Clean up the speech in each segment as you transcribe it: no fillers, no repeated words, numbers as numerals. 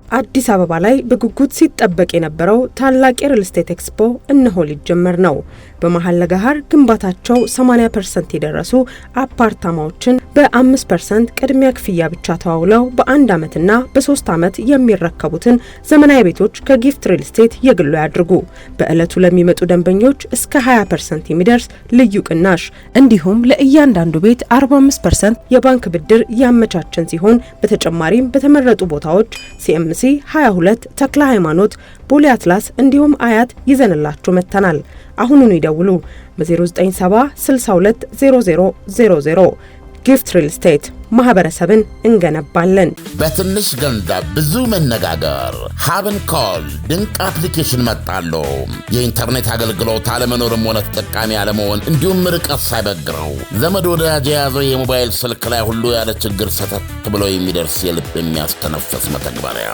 አዲስ አበባ ላይ በጉጉት ሲጠበቅ የነበረው ታላቅ የሪል ስቴት ኤክስፖ እነሆ ሊጀመር ነው። በመሃል ለገሃር ግንባታቸው 80% የደረሱ አፓርታማዎችን በ5% ቅድሚያ ክፍያ ብቻ ተዋውለው በ1 ዓመትና በ3 ዓመት የሚረከቡትን ዘመናዊ ቤቶች ከጊፍት ሪል ስቴት የግሉ ያድርጉ። በዕለቱ ለሚመጡ ደንበኞች እስከ 20% የሚደርስ ልዩ ቅናሽ እንዲሁም ለእያንዳንዱ ቤት 45% የባንክ ብድር ያመቻቸን ሲሆን በተጨማሪም በተመረጡ ቦታዎች ሲኤምሲ 22 ተክለ ሃይማኖት ቦሌ አትላስ እንዲሁም አያት ይዘንላችሁ መተናል። አሁኑኑ ይደውሉ በ0970 62 0000 ጊፍት ሪል ስቴት ማህበረሰብን እንገነባለን። በትንሽ ገንዘብ ብዙ መነጋገር ሀብን ኮል ድንቅ አፕሊኬሽን መጣሉ። የኢንተርኔት አገልግሎት አለመኖርም ሆነ ተጠቃሚ አለመሆን እንዲሁም ርቀት ሳይበግረው ዘመድ ወዳጅ የያዘው የሞባይል ስልክ ላይ ሁሉ ያለ ችግር ሰተት ብሎ የሚደርስ የልብ የሚያስተነፍስ መተግበሪያ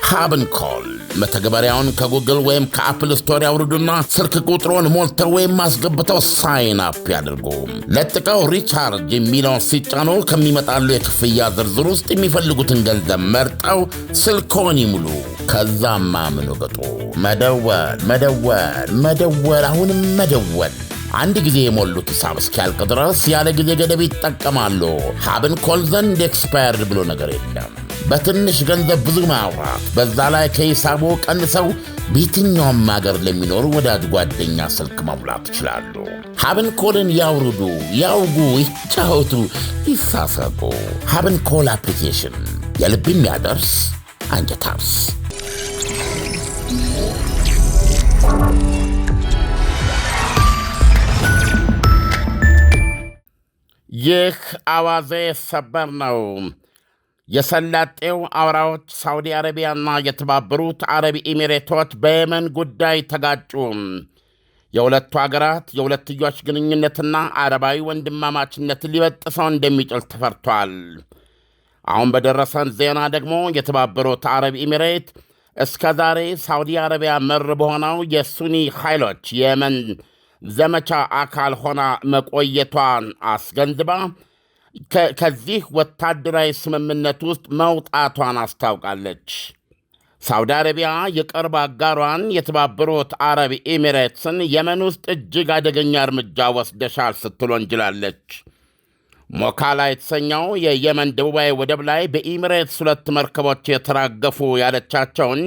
ሀብን ኮል። መተግበሪያውን ከጉግል ወይም ከአፕል ስቶር ያውርዱና ስልክ ቁጥሮን ሞልተው ወይም ማስገብተው ሳይን አፕ ያድርጉ። ለጥቀው ሪቻርጅ የሚለውን ሲጫኑ ከሚመጣሉ የክፍያ ዝርዝር ውስጥ የሚፈልጉትን ገንዘብ መርጠው ስልክዎን ይሙሉ። ከዛማ ምን ወገጡ መደወል አሁንም መደወል። አንድ ጊዜ የሞሉት ሂሳብ እስኪያልቅ ድረስ ያለ ጊዜ ገደብ ይጠቀማሉ። ሀብን ኮል ዘንድ ኤክስፓየርድ ብሎ ነገር የለም። በትንሽ ገንዘብ ብዙ ማውራት፣ በዛ ላይ ከሂሳቡ ቀንሰው በየትኛውም ሀገር ለሚኖሩ ወዳጅ ጓደኛ ስልክ መሙላት ይችላሉ። ሀብን ኮልን ያውርዱ፣ ያውጉ፣ ይጫወቱ፣ ይሳሰቁ። ሀብን ኮል አፕሊኬሽን የልብ የሚያደርስ አንጀት አርስ። ይህ አዋዜ ሰበር ነው። የሰላጤው አውራዎች ሳውዲ አረቢያና የተባበሩት አረብ ኤሚሬቶች በየመን ጉዳይ ተጋጩ። የሁለቱ አገራት የሁለትዮሽ ግንኙነትና አረባዊ ወንድማማችነትን ሊበጥሰው እንደሚችል ተፈርቷል። አሁን በደረሰን ዜና ደግሞ የተባበሩት አረብ ኤሚሬት እስከ ዛሬ ሳውዲ አረቢያ መር በሆነው የሱኒ ኃይሎች የየመን ዘመቻ አካል ሆና መቆየቷን አስገንዝባ ከዚህ ወታደራዊ ስምምነት ውስጥ መውጣቷን አስታውቃለች። ሳውዲ አረቢያ የቅርብ አጋሯን የተባበሩት አረብ ኤሚሬትስን የመን ውስጥ እጅግ አደገኛ እርምጃ ወስደሻል ስትል ወንጅላለች። ሞካላ የተሰኘው የየመን ደቡባዊ ወደብ ላይ በኤሚሬትስ 2 መርከቦች የተራገፉ ያለቻቸውን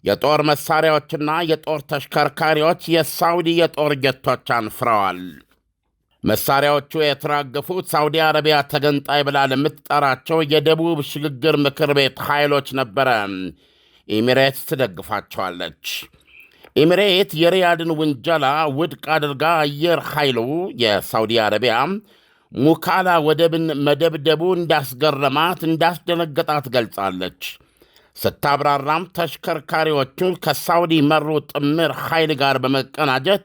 የጦር መሳሪያዎችና የጦር ተሽከርካሪዎች የሳውዲ የጦር ጀቶች አንፍረዋል። መሳሪያዎቹ የተራገፉት ሳውዲ አረቢያ ተገንጣይ ብላ ለምትጠራቸው የደቡብ ሽግግር ምክር ቤት ኃይሎች ነበረ። ኤሚሬትስ ትደግፋቸዋለች። ኤሚሬት የሪያድን ውንጀላ ውድቅ አድርጋ አየር ኃይሉ የሳውዲ አረቢያ ሙካላ ወደብን መደብደቡ እንዳስገረማት እንዳስደነገጣት ገልጻለች። ስታብራራም ተሽከርካሪዎቹን ከሳውዲ መሩ ጥምር ኃይል ጋር በመቀናጀት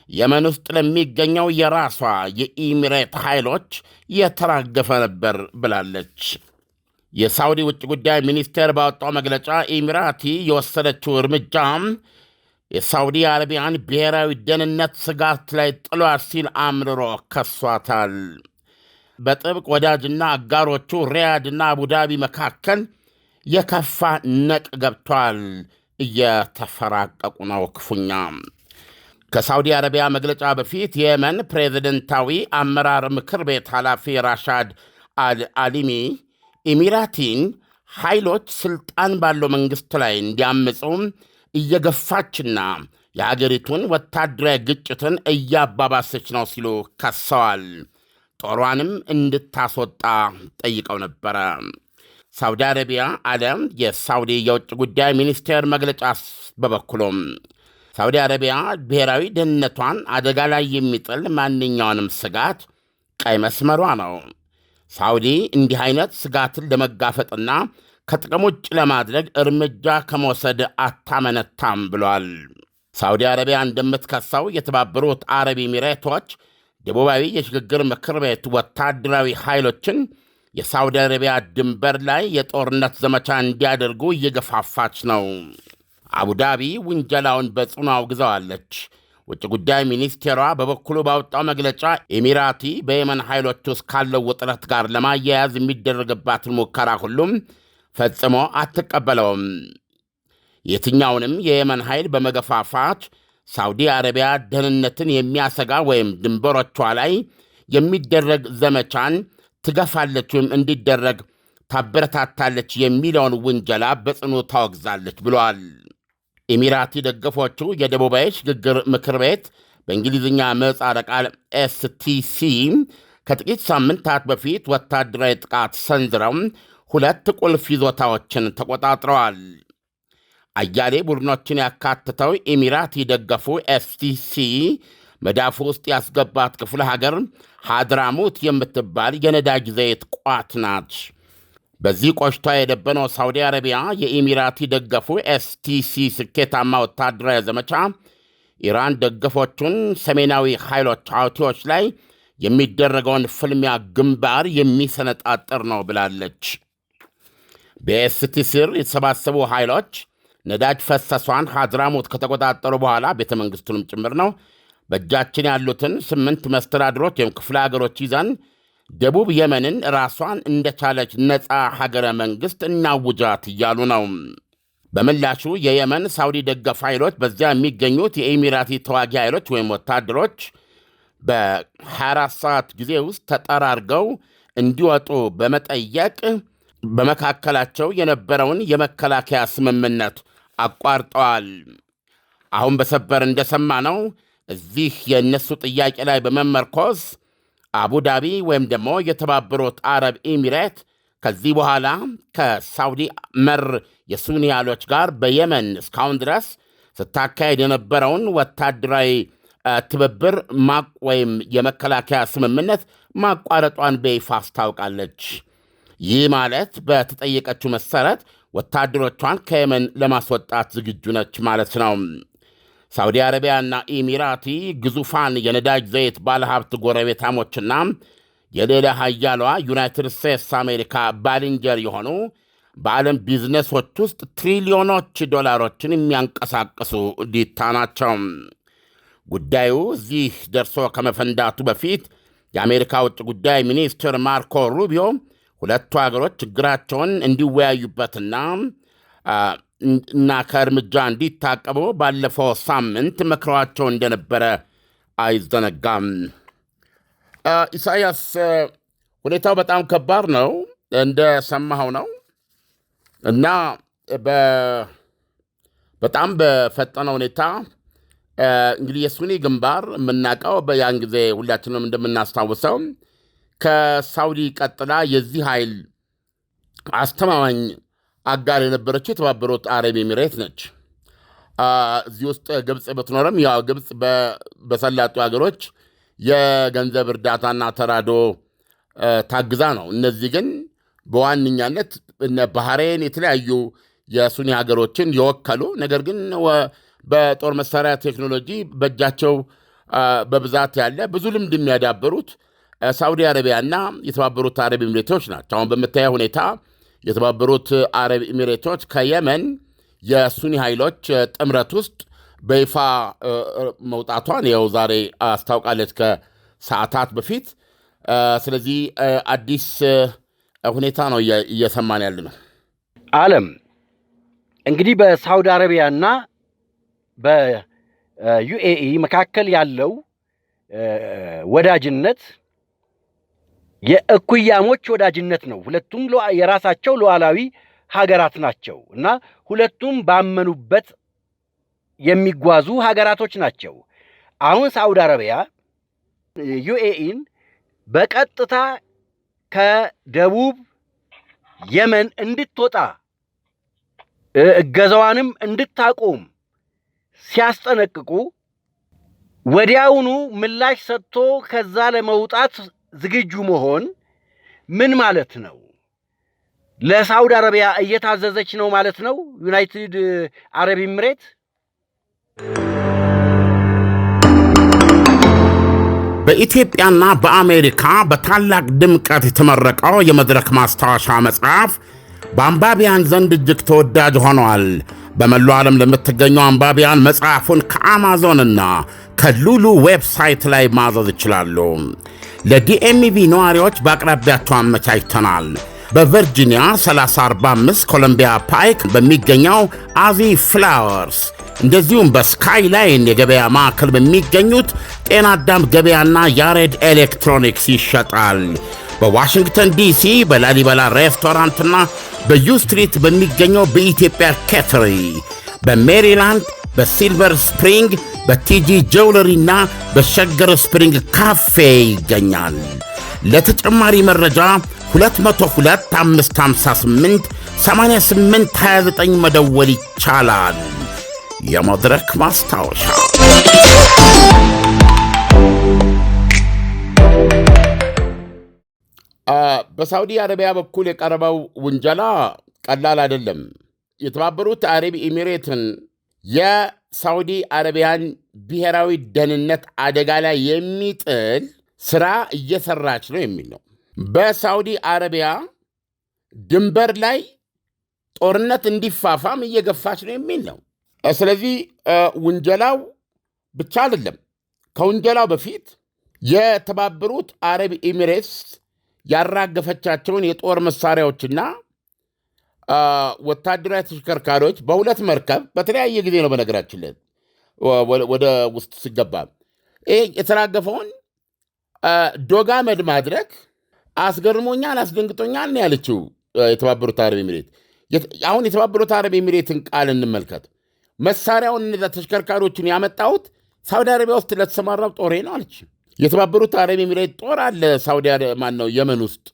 የመን ውስጥ ለሚገኘው የራሷ የኢሚሬት ኃይሎች የተራገፈ ነበር ብላለች። የሳውዲ ውጭ ጉዳይ ሚኒስቴር ባወጣው መግለጫ ኢሚራቲ የወሰደችው እርምጃ የሳውዲ አረቢያን ብሔራዊ ደህንነት ስጋት ላይ ጥሏል ሲል አምርሮ ከሷታል። በጥብቅ ወዳጅና አጋሮቹ ሪያድና አቡዳቢ መካከል የከፋ ነቅ ገብቷል። እየተፈራቀቁ ነው ክፉኛ። ከሳውዲ አረቢያ መግለጫ በፊት የየመን ፕሬዝደንታዊ አመራር ምክር ቤት ኃላፊ ራሻድ አልአሊሚ ኢሚራቲን ኃይሎች ሥልጣን ባለው መንግሥት ላይ እንዲያምፁ እየገፋችና የአገሪቱን ወታደራዊ ግጭትን እያባባሰች ነው ሲሉ ከሰዋል። ጦሯንም እንድታስወጣ ጠይቀው ነበረ። ሳውዲ አረቢያ አለ የሳውዲ የውጭ ጉዳይ ሚኒስቴር መግለጫ በበኩሉም ሳውዲ አረቢያ ብሔራዊ ደህንነቷን አደጋ ላይ የሚጥል ማንኛውንም ስጋት ቀይ መስመሯ ነው። ሳውዲ እንዲህ አይነት ስጋትን ለመጋፈጥና ከጥቅም ውጭ ለማድረግ እርምጃ ከመውሰድ አታመነታም ብሏል። ሳውዲ አረቢያ እንደምትከሰው የተባበሩት አረብ ኤሚሬቶች ደቡባዊ የሽግግር ምክር ቤት ወታደራዊ ኃይሎችን የሳውዲ አረቢያ ድንበር ላይ የጦርነት ዘመቻ እንዲያደርጉ እየገፋፋች ነው። አቡዳቢ ውንጀላውን በጽኑ አውግዘዋለች። ውጭ ጉዳይ ሚኒስቴሯ በበኩሉ ባወጣው መግለጫ ኤሚራቲ በየመን ኃይሎች ውስጥ ካለው ውጥረት ጋር ለማያያዝ የሚደረግባትን ሙከራ ሁሉም ፈጽሞ አትቀበለውም። የትኛውንም የየመን ኃይል በመገፋፋት ሳውዲ አረቢያ ደህንነትን የሚያሰጋ ወይም ድንበሮቿ ላይ የሚደረግ ዘመቻን ትገፋለች ወይም እንዲደረግ ታበረታታለች የሚለውን ውንጀላ በጽኑ ታወግዛለች ብለዋል። ኢሚራቲ ደገፎቹ የደቡባዊ ሽግግር ምክር ቤት በእንግሊዝኛ ምህጻረ ቃል ኤስቲሲ ከጥቂት ሳምንታት በፊት ወታደራዊ ጥቃት ሰንዝረው 2 ቁልፍ ይዞታዎችን ተቆጣጥረዋል። አያሌ ቡድኖችን ያካትተው ኢሚራት የደገፉ ኤስቲሲ መዳፉ ውስጥ ያስገባት ክፍለ ሀገር ሐድራሙት የምትባል የነዳጅ ዘይት ቋት ናት። በዚህ ቆሽቷ የደበነው ሳውዲ አረቢያ የኢሚራት የደገፉ ኤስቲሲ ስኬታማ ወታደራዊ ዘመቻ ኢራን ደገፎቹን ሰሜናዊ ኃይሎች ሐውቲዎች ላይ የሚደረገውን ፍልሚያ ግንባር የሚሰነጣጥር ነው ብላለች። በኤስቲሲ ስር የተሰባሰቡ ኃይሎች ነዳጅ ፈሰሷን ሐድራሙት ከተቆጣጠሩ በኋላ ቤተ መንግሥቱንም ጭምር ነው በእጃችን ያሉትን 8 መስተዳድሮች ወይም ክፍለ ሀገሮች ይዘን ደቡብ የመንን ራሷን እንደቻለች ነፃ ሀገረ መንግሥት እናውጃት እያሉ ነው። በምላሹ የየመን ሳውዲ ደገፍ ኃይሎች በዚያ የሚገኙት የኢሚራቲ ተዋጊ ኃይሎች ወይም ወታደሮች በ24 ሰዓት ጊዜ ውስጥ ተጠራርገው እንዲወጡ በመጠየቅ በመካከላቸው የነበረውን የመከላከያ ስምምነት አቋርጠዋል። አሁን በሰበር እንደሰማነው እዚህ የእነሱ ጥያቄ ላይ በመመርኮዝ አቡዳቢ ወይም ደግሞ የተባበሩት አረብ ኤሚሬት ከዚህ በኋላ ከሳውዲ መር የሱኒ ኃይሎች ጋር በየመን እስካሁን ድረስ ስታካሄድ የነበረውን ወታደራዊ ትብብር ወይም የመከላከያ ስምምነት ማቋረጧን በይፋ አስታውቃለች። ይህ ማለት በተጠየቀችው መሠረት ወታደሮቿን ከየመን ለማስወጣት ዝግጁ ነች ማለት ነው። ሳውዲ አረቢያና ኢሚራቲ ግዙፋን የነዳጅ ዘይት ባለሀብት ጎረቤታሞችና የሌላ ሀያሏ ዩናይትድ ስቴትስ አሜሪካ ባልንጀር የሆኑ በዓለም ቢዝነሶች ውስጥ ትሪሊዮኖች ዶላሮችን የሚያንቀሳቅሱ ዲታ ናቸው። ጉዳዩ እዚህ ደርሶ ከመፈንዳቱ በፊት የአሜሪካ ውጭ ጉዳይ ሚኒስትር ማርኮ ሩቢዮ ሁለቱ አገሮች ችግራቸውን እንዲወያዩበትና ከእርምጃ እንዲታቀቡ ባለፈው ሳምንት መክረዋቸው እንደነበረ አይዘነጋም። ኢሳያስ፣ ሁኔታው በጣም ከባድ ነው እንደሰማኸው ነው እና በጣም በፈጠነ ሁኔታ እንግዲህ የሱኒ ግንባር የምናውቀው በያን ጊዜ ሁላችንም እንደምናስታውሰው ከሳውዲ ቀጥላ የዚህ ኃይል አስተማማኝ አጋር የነበረችው የተባበሩት አረብ ኤሚሬት ነች። እዚህ ውስጥ ግብፅ ብትኖርም ያው ግብፅ በሰላጡ ሀገሮች የገንዘብ እርዳታና ተራዶ ታግዛ ነው። እነዚህ ግን በዋነኛነት እነ ባህሬን የተለያዩ የሱኒ ሀገሮችን የወከሉ ነገር ግን በጦር መሳሪያ ቴክኖሎጂ በእጃቸው በብዛት ያለ ብዙ ልምድ የሚያዳበሩት ሳውዲ አረቢያና የተባበሩት አረብ ኤሚሬቶች ናቸው። አሁን በምታየው ሁኔታ የተባበሩት አረብ ኤሚሬቶች ከየመን የሱኒ ኃይሎች ጥምረት ውስጥ በይፋ መውጣቷን ያው ዛሬ አስታውቃለች ከሰዓታት በፊት። ስለዚህ አዲስ ሁኔታ ነው እየሰማን ያለ ነው። ዓለም እንግዲህ በሳውዲ አረቢያና በዩኤኢ መካከል ያለው ወዳጅነት የእኩያሞች ወዳጅነት ነው። ሁለቱም የራሳቸው ሉዓላዊ ሀገራት ናቸው እና ሁለቱም ባመኑበት የሚጓዙ ሀገራቶች ናቸው። አሁን ሳውዲ አረቢያ ዩኤኢን በቀጥታ ከደቡብ የመን እንድትወጣ እገዛዋንም እንድታቆም ሲያስጠነቅቁ ወዲያውኑ ምላሽ ሰጥቶ ከዛ ለመውጣት ዝግጁ መሆን ምን ማለት ነው? ለሳውዲ አረቢያ እየታዘዘች ነው ማለት ነው ዩናይትድ አረብ ኤሚሬት። በኢትዮጵያና በአሜሪካ በታላቅ ድምቀት የተመረቀው የመድረክ ማስታወሻ መጽሐፍ በአንባቢያን ዘንድ እጅግ ተወዳጅ ሆኗል። በመላው ዓለም ለምትገኙ አንባቢያን መጽሐፉን ከአማዞንና ከሉሉ ዌብሳይት ላይ ማዘዝ ይችላሉ። ለዲኤምቪ ነዋሪዎች በአቅራቢያቸው አመቻችተናል። በቨርጂኒያ 3045 ኮሎምቢያ ፓይክ በሚገኘው አዚ ፍላወርስ እንደዚሁም በስካይላይን የገበያ ማዕከል በሚገኙት ጤና አዳም ገበያና ያሬድ ኤሌክትሮኒክስ ይሸጣል። በዋሽንግተን ዲሲ በላሊበላ ሬስቶራንትና በዩ ስትሪት በሚገኘው በኢትዮጵያ ኬተሪ፣ በሜሪላንድ በሲልቨር ስፕሪንግ በቲጂ ጀውለሪና በሸገር ስፕሪንግ ካፌ ይገኛል። ለተጨማሪ መረጃ 202-558-8829 መደወል ይቻላል። የመድረክ ማስታወሻ። በሳውዲ አረቢያ በኩል የቀረበው ውንጀላ ቀላል አይደለም። የተባበሩት አረብ ኤሚሬትን የሳውዲ አረቢያን ብሔራዊ ደህንነት አደጋ ላይ የሚጥል ሥራ እየሠራች ነው የሚል ነው። በሳውዲ አረቢያ ድንበር ላይ ጦርነት እንዲፋፋም እየገፋች ነው የሚል ነው። ስለዚህ ውንጀላው ብቻ አይደለም። ከውንጀላው በፊት የተባበሩት አረብ ኤሚሬትስ ያራገፈቻቸውን የጦር መሳሪያዎችና ወታደራዊ ተሽከርካሪዎች በሁለት መርከብ በተለያየ ጊዜ ነው በነገራችን ላይ ወደ ውስጥ ሲገባ ይህ የተራገፈውን ዶጋመድ ማድረግ አስገርሞኛል፣ አስደንግጦኛል ነው ያለችው የተባበሩት አረብ ኤሚሬት። አሁን የተባበሩት አረብ ኤሚሬትን ቃል እንመልከት። መሳሪያውን እነዛ ተሽከርካሪዎችን ያመጣሁት ሳውዲ አረቢያ ውስጥ ለተሰማራው ጦሬ ነው አለች። የተባበሩት አረብ ኤሚሬት ጦር አለ ሳውዲ ማን ነው የመን ውስጥ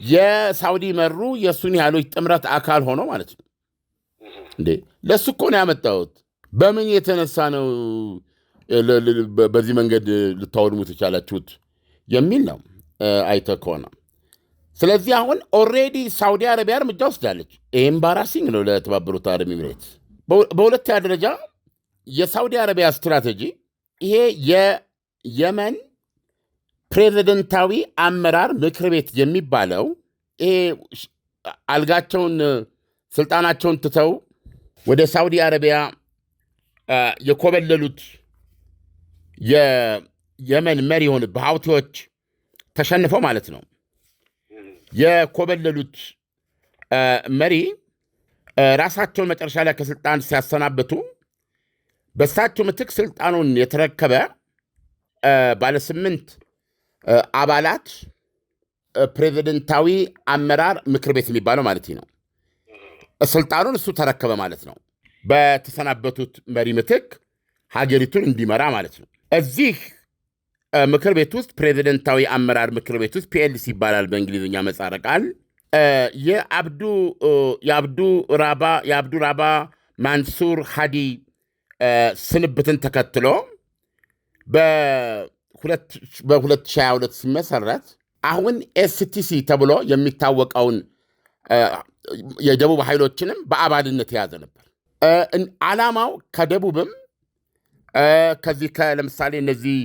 የሳውዲ መሩ የሱኒ ኃይሎች ጥምረት አካል ሆኖ ማለት ነው እንዴ። ለሱ እኮ ነው ያመጣሁት። በምን የተነሳ ነው በዚህ መንገድ ልታወድሙት የቻላችሁት የሚል ነው አይተህ ከሆነ። ስለዚህ አሁን ኦልሬዲ ሳውዲ አረቢያ እርምጃ ወስዳለች። ይህም ባራሲንግ ነው ለተባበሩት አረብ ኤሚሬት። በሁለተኛ ደረጃ የሳውዲ አረቢያ ስትራቴጂ ይሄ የየመን ፕሬዚደንታዊ አመራር ምክር ቤት የሚባለው ይሄ አልጋቸውን ስልጣናቸውን ትተው ወደ ሳውዲ አረቢያ የኮበለሉት የየመን መሪ የሆኑ በሀውቲዎች ተሸንፈው ማለት ነው የኮበለሉት መሪ ራሳቸውን መጨረሻ ላይ ከስልጣን ሲያሰናብቱ በሳቸው ምትክ ስልጣኑን የተረከበ ባለ 8 አባላት ፕሬዚደንታዊ አመራር ምክር ቤት የሚባለው ማለት ነው። ስልጣኑን እሱ ተረከበ ማለት ነው። በተሰናበቱት መሪ ምትክ ሀገሪቱን እንዲመራ ማለት ነው። እዚህ ምክር ቤት ውስጥ ፕሬዚደንታዊ አመራር ምክር ቤት ውስጥ ፒኤልሲ ይባላል በእንግሊዝኛ ምህጻረ ቃል። የአብዱ ራባ ማንሱር ሃዲ ስንብትን ተከትሎ በ2022 ሲመሰረት አሁን ኤስቲሲ ተብሎ የሚታወቀውን የደቡብ ኃይሎችንም በአባልነት የያዘ ነበር። ዓላማው ከደቡብም ከዚህ ለምሳሌ እነዚህ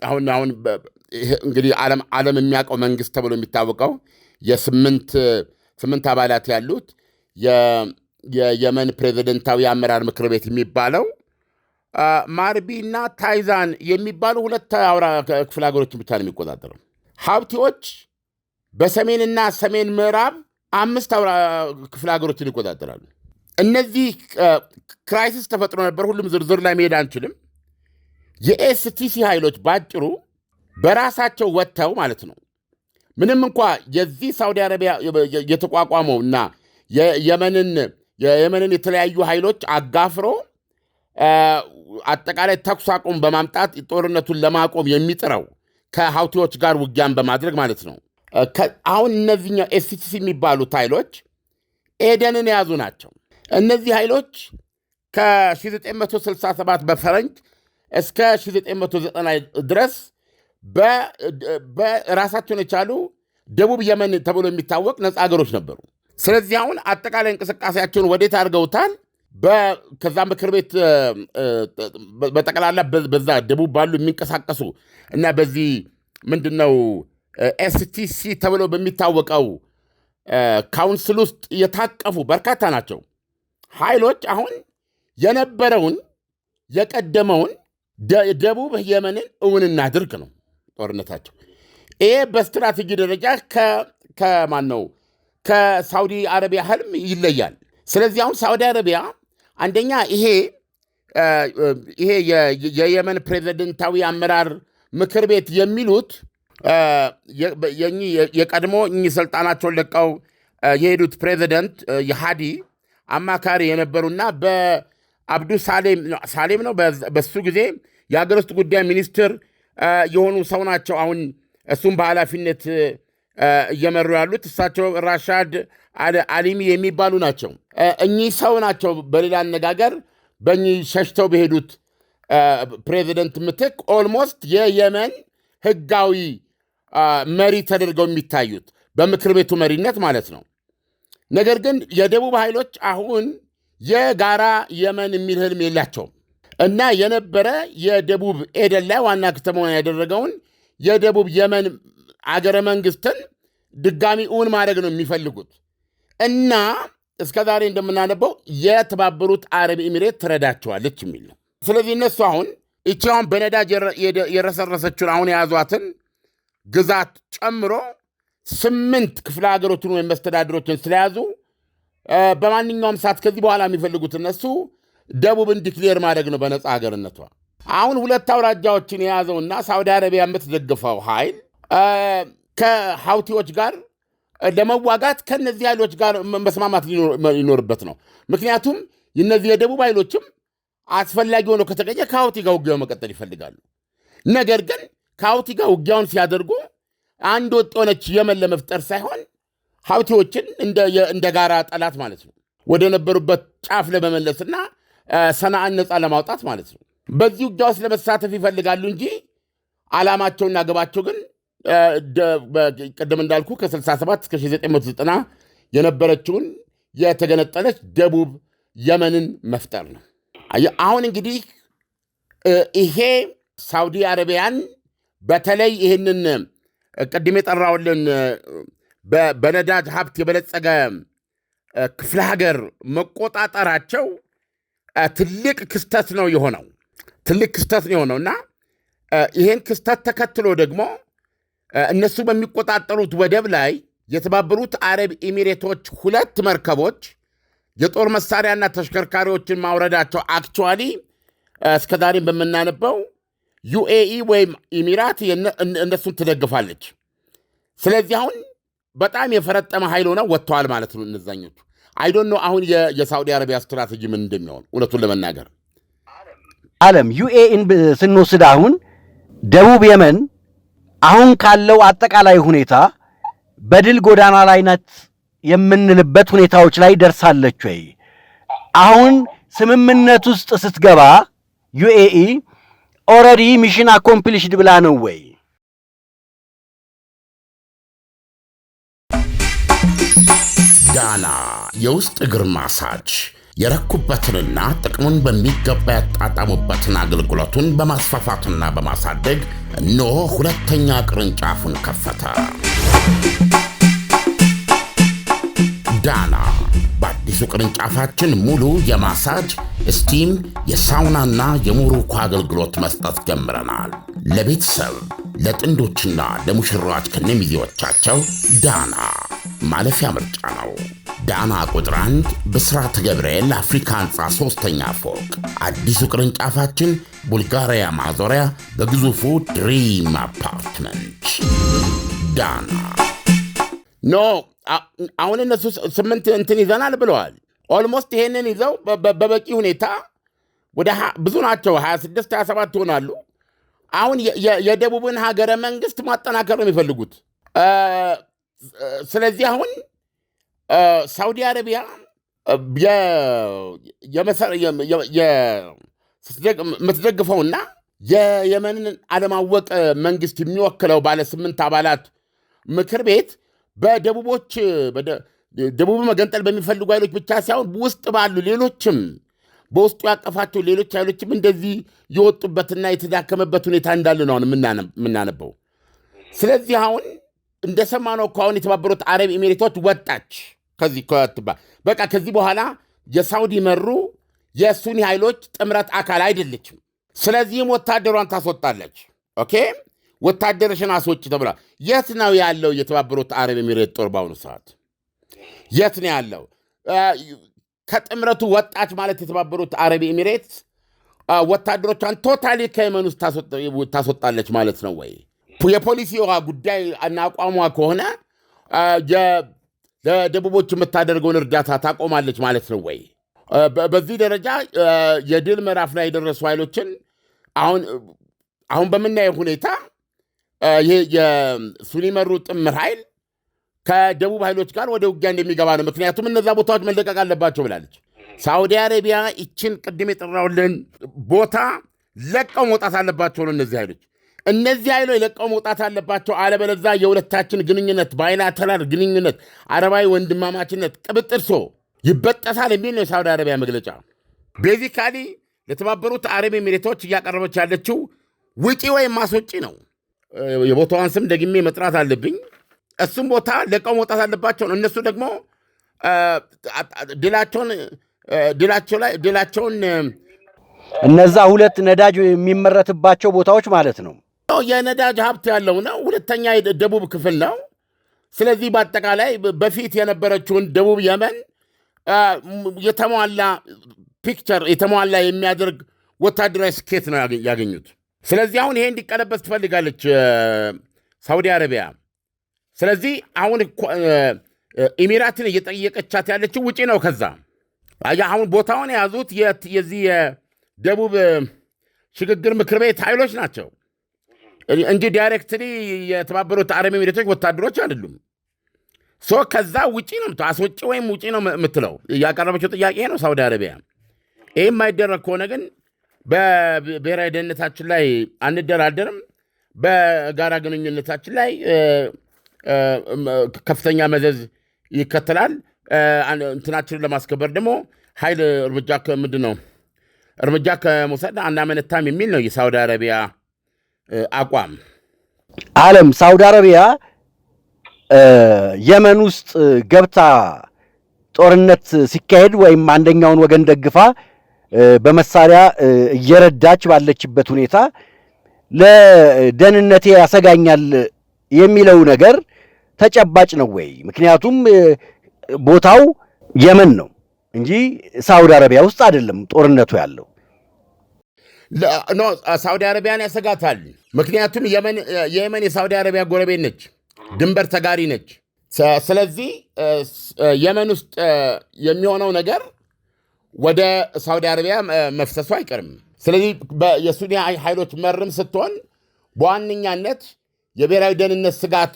አሁን እንግዲህ ዓለም የሚያውቀው መንግስት ተብሎ የሚታወቀው የ8 አባላት ያሉት የየመን ፕሬዚደንታዊ አመራር ምክር ቤት የሚባለው ማርቢ እና ታይዛን የሚባሉ 2 አውራ ክፍለ ሀገሮችን ብቻ ነው የሚቆጣጠረው። ሀብቲዎች በሰሜንና ሰሜን ምዕራብ 5 አውራ ክፍለ ሀገሮችን ይቆጣጠራሉ። እነዚህ ክራይሲስ ተፈጥሮ ነበር። ሁሉም ዝርዝር ላይ መሄድ አንችልም። የኤስቲሲ ኃይሎች ባጭሩ በራሳቸው ወጥተው ማለት ነው ምንም እንኳ የዚህ ሳውዲ አረቢያ የተቋቋመው እና የየመንን የተለያዩ ኃይሎች አጋፍሮ አጠቃላይ ተኩስ አቁም በማምጣት ጦርነቱን ለማቆም የሚጥረው ከሀውቲዎች ጋር ውጊያን በማድረግ ማለት ነው። አሁን እነዚህኛው ኤስቲሲ የሚባሉት ኃይሎች ኤደንን የያዙ ናቸው። እነዚህ ኃይሎች ከ1967 በፈረንጅ እስከ 1990 ድረስ በራሳቸውን የቻሉ ደቡብ የመን ተብሎ የሚታወቅ ነፃ አገሮች ነበሩ። ስለዚህ አሁን አጠቃላይ እንቅስቃሴያቸውን ወዴት አድርገውታል? ከዛ ምክር ቤት በጠቅላላ በዛ ደቡብ ባሉ የሚንቀሳቀሱ እና በዚህ ምንድነው ኤስቲሲ ተብሎ በሚታወቀው ካውንስል ውስጥ የታቀፉ በርካታ ናቸው ኃይሎች አሁን የነበረውን የቀደመውን ደቡብ የመንን እውን እናድርግ ነው ጦርነታቸው። ይሄ በስትራቴጂ ደረጃ ከማን ነው ከሳውዲ አረቢያ ህልም ይለያል። ስለዚህ አሁን ሳውዲ አረቢያ አንደኛ ይሄ የየመን ፕሬዚደንታዊ አመራር ምክር ቤት የሚሉት የቀድሞ ስልጣናቸውን ለቀው የሄዱት ፕሬዚደንት የሃዲ አማካሪ የነበሩና በአብዱ ሳሌም ነው በሱ ጊዜ የሀገር ውስጥ ጉዳይ ሚኒስትር የሆኑ ሰው ናቸው። አሁን እሱም በኃላፊነት እየመሩ ያሉት እሳቸው ራሻድ አሊሚ የሚባሉ ናቸው። እኚህ ሰው ናቸው በሌላ አነጋገር በእኚህ ሸሽተው በሄዱት ፕሬዚደንት ምትክ ኦልሞስት የየመን ህጋዊ መሪ ተደርገው የሚታዩት በምክር ቤቱ መሪነት ማለት ነው። ነገር ግን የደቡብ ኃይሎች አሁን የጋራ የመን የሚል ህልም የላቸውም እና የነበረ የደቡብ ኤደን ላይ ዋና ከተማውን ያደረገውን የደቡብ የመን አገረ መንግስትን ድጋሚ እውን ማድረግ ነው የሚፈልጉት እና እስከ ዛሬ እንደምናነበው የተባበሩት አረብ ኤሚሬት ትረዳቸዋለች የሚል ነው። ስለዚህ እነሱ አሁን ይቺውን በነዳጅ የረሰረሰችውን አሁን የያዟትን ግዛት ጨምሮ 8 ክፍለ ሀገሮችን ወይም መስተዳድሮችን ስለያዙ በማንኛውም ሰዓት ከዚህ በኋላ የሚፈልጉት እነሱ ደቡብን ዲክሌር ማድረግ ነው በነፃ ሀገርነቷ። አሁን 2 አውራጃዎችን የያዘውና ሳውዲ አረቢያ የምትደግፈው ኃይል ከሐውቲዎች ጋር ለመዋጋት ከነዚህ ኃይሎች ጋር መስማማት ሊኖርበት ነው። ምክንያቱም እነዚህ የደቡብ ኃይሎችም አስፈላጊ ሆኖ ከተገኘ ከሐውቲ ጋር ውጊያው መቀጠል ይፈልጋሉ። ነገር ግን ከሐውቲ ጋር ውጊያውን ሲያደርጉ አንድ ወጥ የሆነች የመን ለመፍጠር ሳይሆን ሐውቲዎችን እንደ ጋራ ጠላት ማለት ነው ወደ ነበሩበት ጫፍ ለመመለስና ሰናአን ነፃ ለማውጣት ማለት ነው። በዚህ ውጊያ ውስጥ ለመሳተፍ ይፈልጋሉ እንጂ ዓላማቸውና ግባቸው ግን ቀደም እንዳልኩ ከ67 እስከ 1990 የነበረችውን የተገነጠለች ደቡብ የመንን መፍጠር ነው። አሁን እንግዲህ ይሄ ሳውዲ አረቢያን በተለይ ይህንን ቅድም የጠራውልን በነዳጅ ሀብት የበለጸገ ክፍለ ሀገር መቆጣጠራቸው ትልቅ ክስተት ነው የሆነው እና ይህን ክስተት ተከትሎ ደግሞ እነሱ በሚቆጣጠሩት ወደብ ላይ የተባበሩት አረብ ኤሚሬቶች 2 መርከቦች የጦር መሳሪያና ተሽከርካሪዎችን ማውረዳቸው አክቹዋሊ እስከዛሬም በምናነበው ዩኤኢ ወይም ኢሚራት እነሱን ትደግፋለች። ስለዚህ አሁን በጣም የፈረጠመ ኃይል ሆነው ወጥተዋል ማለት ነው እነዛኞቹ። አይዶን ነው አሁን የሳዑዲ አረቢያ ስትራቴጂ ምን እንደሚሆን እውነቱን ለመናገር ዓለም ዩኤኢን ስንወስድ አሁን ደቡብ የመን አሁን ካለው አጠቃላይ ሁኔታ በድል ጎዳና ላይ ናት የምንልበት ሁኔታዎች ላይ ደርሳለች ወይ? አሁን ስምምነት ውስጥ ስትገባ ዩኤኢ ኦልሬዲ ሚሽን አኮምፕሊሽድ ብላ ነው ወይ? ዳና የውስጥ እግር ማሳጅ የረኩበትንና ጥቅሙን በሚገባ ያጣጣሙበትን አገልግሎቱን በማስፋፋትና በማሳደግ እነሆ 2ኛ ቅርንጫፉን ከፈተ። ዳና በአዲሱ ቅርንጫፋችን ሙሉ የማሳጅ ስቲም፣ የሳውናና የሞሮኮ አገልግሎት መስጠት ጀምረናል። ለቤተሰብ ለጥንዶችና ለሙሽራዎች ከነሚዜዎቻቸው ዳና ማለፊያ ምርጫ ነው። ዳና ቁጥር 1 ብስራት ገብርኤል አፍሪካ ህንፃ 3ኛ ፎቅ። አዲሱ ቅርንጫፋችን ቡልጋሪያ ማዞሪያ በግዙፉ ድሪም አፓርትመንት። ዳና አሁን እነሱ 8 እንትን ይዘናል ብለዋል። ኦልሞስት ይሄንን ይዘው በበቂ ሁኔታ ወደ ብዙ ናቸው 26 27 ይሆናሉ። አሁን የደቡብን ሀገረ መንግስት ማጠናከር ነው የሚፈልጉት። ስለዚህ አሁን ሳውዲ አረቢያ የምትደግፈውና የየመንን አለማወቅ መንግስት የሚወክለው ባለ 8 አባላት ምክር ቤት ደቡብ መገንጠል በሚፈልጉ ኃይሎች ብቻ ሳይሆን ውስጥ ባሉ ሌሎችም በውስጡ ያቀፋቸው ሌሎች ኃይሎችም እንደዚህ የወጡበትና የተዳከመበት ሁኔታ እንዳለ ነው የምናነበው። ስለዚህ አሁን እንደሰማነው ከአሁን የተባበሩት አረብ ኤሚሬቶች ወጣች። በቃ ከዚህ በኋላ የሳውዲ መሩ የሱኒ ኃይሎች ጥምረት አካል አይደለችም። ስለዚህም ወታደሯን ታስወጣለች። ኦኬ ወታደሮችን አስወጪ ተብሏል። የት ነው ያለው የተባበሩት አረብ ኤሚሬት ጦር በአሁኑ ሰዓት? የት ነው ያለው? ከጥምረቱ ወጣች ማለት የተባበሩት አረብ ኤሚሬት ወታደሮቿን ቶታሊ ከየመን ውስጥ ታስወጣለች ማለት ነው ወይ? የፖሊሲዋ ጉዳይ እና አቋሟ ከሆነ ለደቡቦች የምታደርገውን እርዳታ ታቆማለች ማለት ነው ወይ? በዚህ ደረጃ የድል ምዕራፍ ላይ የደረሱ ኃይሎችን አሁን በምናየው ሁኔታ ይሄ የሱኒ መሩ ጥምር ኃይል ከደቡብ ኃይሎች ጋር ወደ ውጊያ እንደሚገባ ነው። ምክንያቱም እነዛ ቦታዎች መለቀቅ አለባቸው ብላለች ሳዑዲ አረቢያ። ይችን ቅድም የጠራውልን ቦታ ለቀው መውጣት አለባቸው ነው እነዚህ ኃይሎች ለቀው መውጣት አለባቸው። አለበለዚያ የሁለታችን ግንኙነት ባይላተራል ግንኙነት አረባዊ ወንድማማችነት ቅብጥርሶ ይበጠሳል የሚል ነው የሳዑዲ አረቢያ መግለጫ። ቤዚካሊ ለተባበሩት አረብ ኤሚሬቶች እያቀረበች ያለችው ውጪ ወይም ማስወጪ ነው። የቦታዋን ስም ደግሜ መጥራት አለብኝ። እሱም ቦታ ለቀው መውጣት አለባቸው ነው። እነሱ ደግሞ ድላቸውን እነዛ ሁለት ነዳጅ የሚመረትባቸው ቦታዎች ማለት ነው የነዳጅ ሀብት ያለው ነው። ሁለተኛ የደቡብ ክፍል ነው። ስለዚህ በአጠቃላይ በፊት የነበረችውን ደቡብ የመን የተሟላ ፒክቸር የተሟላ የሚያደርግ ወታደራዊ ስኬት ነው ያገኙት። ስለዚህ አሁን ይሄ እንዲቀለበስ ትፈልጋለች ሳዑዲ አረቢያ። ስለዚህ አሁን ኢሚራትን እየጠየቀቻት ያለችው ውጪ ነው። ከዛ አሁን ቦታውን የያዙት የዚህ የደቡብ ሽግግር ምክር ቤት ኃይሎች ናቸው እንጂ ዳይሬክትሊ የተባበሩት አረብ ኤሚሬቶች ወታደሮች አይደሉም። ከዛ ውጪ ነው አስወጪ ወይም ውጪ ነው የምትለው ያቀረበችው ጥያቄ ነው ሳዑዲ አረቢያ። ይህ የማይደረግ ከሆነ ግን በብሔራዊ ደህንነታችን ላይ አንደራደርም፣ በጋራ ግንኙነታችን ላይ ከፍተኛ መዘዝ ይከተላል። እንትናችንን ለማስከበር ደግሞ ኃይል እርምጃ ከመውሰድ አናመነታም የሚል ነው የሳዑዲ አረቢያ አቋም። ዓለም ሳዑዲ አረቢያ የመን ውስጥ ገብታ ጦርነት ሲካሄድ ወይም አንደኛውን ወገን ደግፋ በመሳሪያ እየረዳች ባለችበት ሁኔታ ለደህንነቴ ያሰጋኛል የሚለው ነገር ተጨባጭ ነው ወይ? ምክንያቱም ቦታው የመን ነው እንጂ ሳዑዲ አረቢያ ውስጥ አይደለም ጦርነቱ ያለው። ሳዑዲ አረቢያን ያሰጋታል። ምክንያቱም የየመን የሳዑዲ አረቢያ ጎረቤት ነች፣ ድንበር ተጋሪ ነች። ስለዚህ የመን ውስጥ የሚሆነው ነገር ወደ ሳዑዲ አረቢያ መፍሰሱ አይቀርም። ስለዚህ የሱኒ ኃይሎች መርም ስትሆን በዋነኛነት የብሔራዊ ደህንነት ስጋት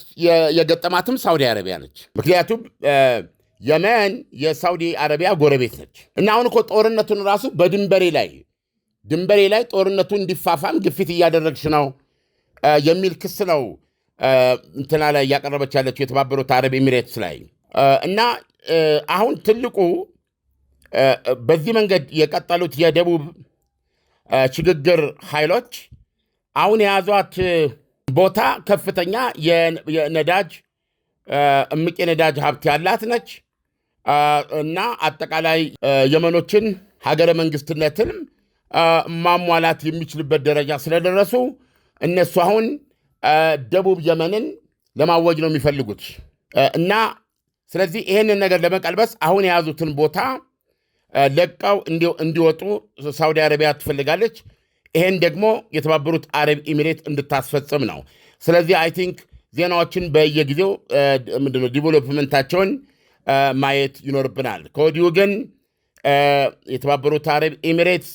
የገጠማትም ሳዑዲ አረቢያ ነች። ምክንያቱም የመን የሳዑዲ አረቢያ ጎረቤት ነች እና አሁን እኮ ጦርነቱን ራሱ በድንበሬ ላይ ጦርነቱ እንዲፋፋም ግፊት እያደረግሽ ነው የሚል ክስ ነው እንትና ላይ እያቀረበች ያለችው የተባበሩት አረብ ኤሚሬትስ ላይ እና አሁን ትልቁ በዚህ መንገድ የቀጠሉት የደቡብ ሽግግር ኃይሎች አሁን የያዟት ቦታ ከፍተኛ የነዳጅ እምቅ የነዳጅ ሀብት ያላት ነች እና አጠቃላይ የመኖችን ሀገረ መንግስትነትን ማሟላት የሚችልበት ደረጃ ስለደረሱ እነሱ አሁን ደቡብ የመንን ለማወጅ ነው የሚፈልጉት እና ስለዚህ ይህንን ነገር ለመቀልበስ አሁን የያዙትን ቦታ ለቀው እንዲወጡ ሳዑዲ አረቢያ ትፈልጋለች። ይሄን ደግሞ የተባበሩት አረብ ኤሚሬት እንድታስፈጽም ነው። ስለዚህ አይ ቲንክ ዜናዎችን በየጊዜው ምንድነው ዲቨሎፕመንታቸውን ማየት ይኖርብናል። ከወዲሁ ግን የተባበሩት አረብ ኤሚሬትስ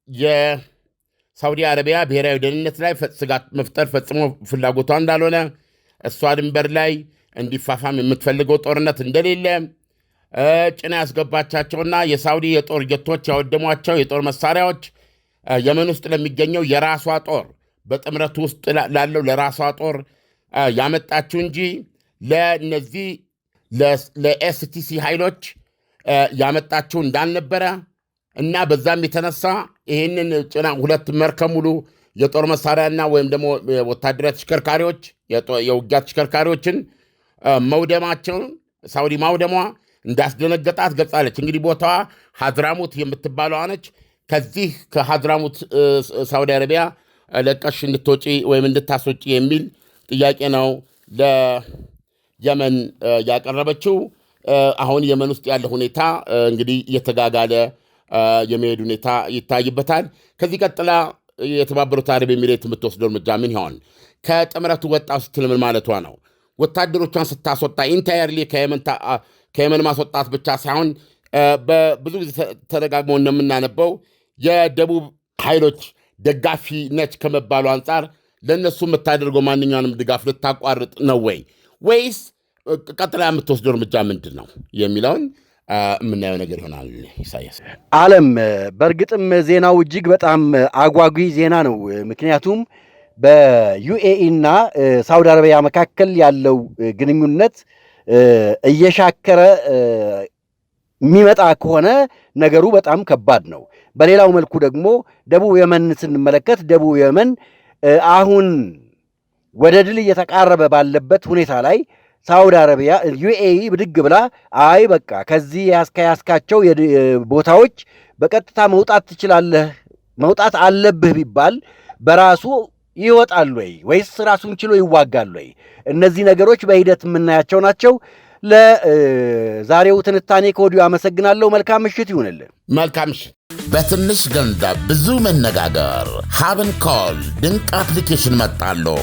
የሳዑዲ አረቢያ ብሔራዊ ደህንነት ላይ ስጋት መፍጠር ፈጽሞ ፍላጎቷ እንዳልሆነ፣ እሷ ድንበር ላይ እንዲፋፋም የምትፈልገው ጦርነት እንደሌለ፣ ጭና ያስገባቻቸውና የሳዑዲ የጦር ጀቶች ያወደሟቸው የጦር መሳሪያዎች የመን ውስጥ ለሚገኘው የራሷ ጦር በጥምረቱ ውስጥ ላለው ለራሷ ጦር ያመጣችው እንጂ ለነዚህ ለኤስቲሲ ኃይሎች ያመጣችው እንዳልነበረ እና በዛም የተነሳ ይህንን ጭና ሁለት መርከብ ሙሉ የጦር መሳሪያና ወይም ደግሞ ወታደራዊ ተሽከርካሪዎች የውጊያ ተሽከርካሪዎችን መውደማቸውን ሳዑዲ ማውደሟ እንዳስደነገጣት ገልጻለች። እንግዲህ ቦታዋ ሀድራሙት የምትባለዋ ነች። ከዚህ ከሀድራሙት ሳዑዲ አረቢያ ለቀሽ እንድትወጪ ወይም እንድታስወጪ የሚል ጥያቄ ነው ለየመን ያቀረበችው። አሁን የመን ውስጥ ያለ ሁኔታ እንግዲህ እየተጋጋለ የመሄድ ሁኔታ ይታይበታል። ከዚህ ቀጥላ የተባበሩት አረብ ኤሚሬት የምትወስደው እርምጃ ምን ይሆን? ከጥምረቱ ወጣ ስትል ምን ማለቷ ነው? ወታደሮቿን ስታስወጣ ኢንታየርሊ ከየመን ማስወጣት ብቻ ሳይሆን በብዙ ጊዜ ተደጋግሞ እንደምናነበው የደቡብ ኃይሎች ደጋፊ ነች ከመባሉ አንጻር ለእነሱ የምታደርገው ማንኛውንም ድጋፍ ልታቋርጥ ነው ወይስ ቀጥላ የምትወስደው እርምጃ ምንድን ነው የሚለውን የምናየው ነገር ይሆናል። ኢሳያስ ዓለም በእርግጥም ዜናው እጅግ በጣም አጓጊ ዜና ነው። ምክንያቱም በዩኤኢ እና ሳውዲ አረቢያ መካከል ያለው ግንኙነት እየሻከረ የሚመጣ ከሆነ ነገሩ በጣም ከባድ ነው። በሌላው መልኩ ደግሞ ደቡብ የመን ስንመለከት ደቡብ የመን አሁን ወደ ድል እየተቃረበ ባለበት ሁኔታ ላይ ሳውዲ አረቢያ ዩኤኢ ብድግ ብላ አይ በቃ ከዚህ ያስካቸው ቦታዎች በቀጥታ መውጣት ትችላለህ፣ መውጣት አለብህ ቢባል በራሱ ይወጣል ወይስ ራሱን ችሎ ይዋጋል ወይ? እነዚህ ነገሮች በሂደት የምናያቸው ናቸው። ለዛሬው ትንታኔ ከወዲሁ አመሰግናለሁ። መልካም ምሽት ይሁንልን። መልካም ምሽት። በትንሽ ገንዘብ ብዙ መነጋገር ሀብን ኮል ድንቅ አፕሊኬሽን መጣለሁ።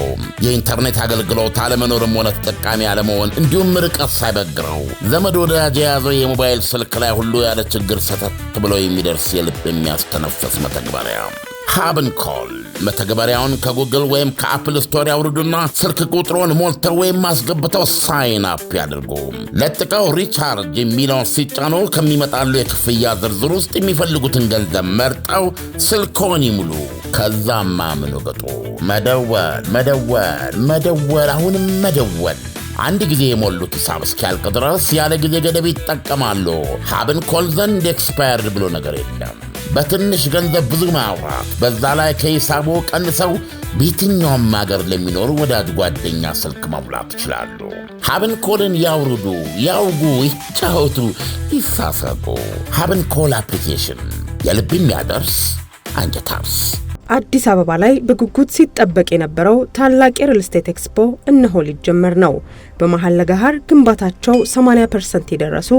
የኢንተርኔት አገልግሎት አለመኖርም ሆነ ተጠቃሚ አለመሆን እንዲሁም ርቀት ሳይበግረው ዘመድ ወዳጅ የያዘው የሞባይል ስልክ ላይ ሁሉ ያለ ችግር ሰተት ብሎ የሚደርስ የልብ የሚያስተነፍስ መተግበሪያ ሀብን ኮል። መተግበሪያውን ከጉግል ወይም ከአፕል ስቶር ያውርዱና ስልክ ቁጥሮን ሞልተው ወይም ማስገብተው ሳይን አፕ ያድርጉ። ለጥቀው ሪቻርጅ የሚለውን ሲጫኑ ከሚመጣሉ የክፍያ ዝርዝር ውስጥ የሚፈልጉትን ገንዘብ መርጠው ስልክዎን ይሙሉ። ከዛማ ምን ወገጡ መደወል፣ አሁንም መደወል። አንድ ጊዜ የሞሉት ሂሳብ እስኪያልቅ ድረስ ያለ ጊዜ ገደብ ይጠቀማሉ። ሀብን ኮል ዘንድ ኤክስፓየርድ ብሎ ነገር የለም። በትንሽ ገንዘብ ብዙ ማውራት፣ በዛ ላይ ከሂሳቡ ቀንሰው በየትኛውም ሀገር ለሚኖሩ ወዳጅ ጓደኛ ስልክ መሙላት ይችላሉ። ሀብን ኮልን ያውርዱ፣ ያውጉ፣ ይጫወቱ፣ ይሳሰቁ። ሀብን ኮል አፕሊኬሽን የልብ የሚያደርስ አንጀት አርስ። አዲስ አበባ ላይ በጉጉት ሲጠበቅ የነበረው ታላቅ የሪል ስቴት ኤክስፖ እነሆ ሊጀመር ነው። በመሃል ለገሃር ግንባታቸው 80% የደረሱ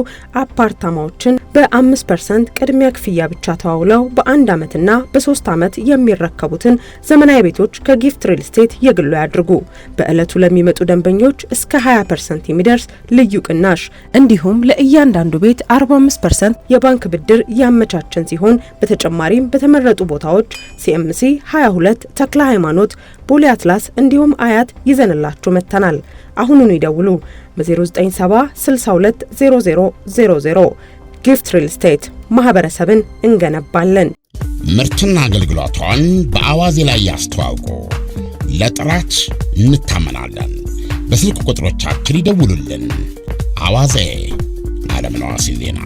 አፓርታማዎችን በ5% ቅድሚያ ክፍያ ብቻ ተዋውለው በ1 ዓመትና በ3 ዓመት የሚረከቡትን ዘመናዊ ቤቶች ከጊፍት ሪል ስቴት የግሉ ያድርጉ። በዕለቱ ለሚመጡ ደንበኞች እስከ 20% የሚደርስ ልዩ ቅናሽ እንዲሁም ለእያንዳንዱ ቤት 45% የባንክ ብድር ያመቻቸን ሲሆን በተጨማሪም በተመረጡ ቦታዎች ሲኤምሲ 22 ተክለ ሃይማኖት፣ ቦሌ አትላስ እንዲሁም አያት ይዘንላችሁ መተናል። አሁኑኑ ይደውሉ በ0970 62 0000። ጊፍት ሪል ስቴት ማህበረሰብን እንገነባለን። ምርትና አገልግሎቷን በአዋዜ ላይ ያስተዋውቁ። ለጥራች እንታመናለን። በስልክ ቁጥሮቻችን ይደውሉልን። አዋዜ ዓለምነህ ዋሴ ዜና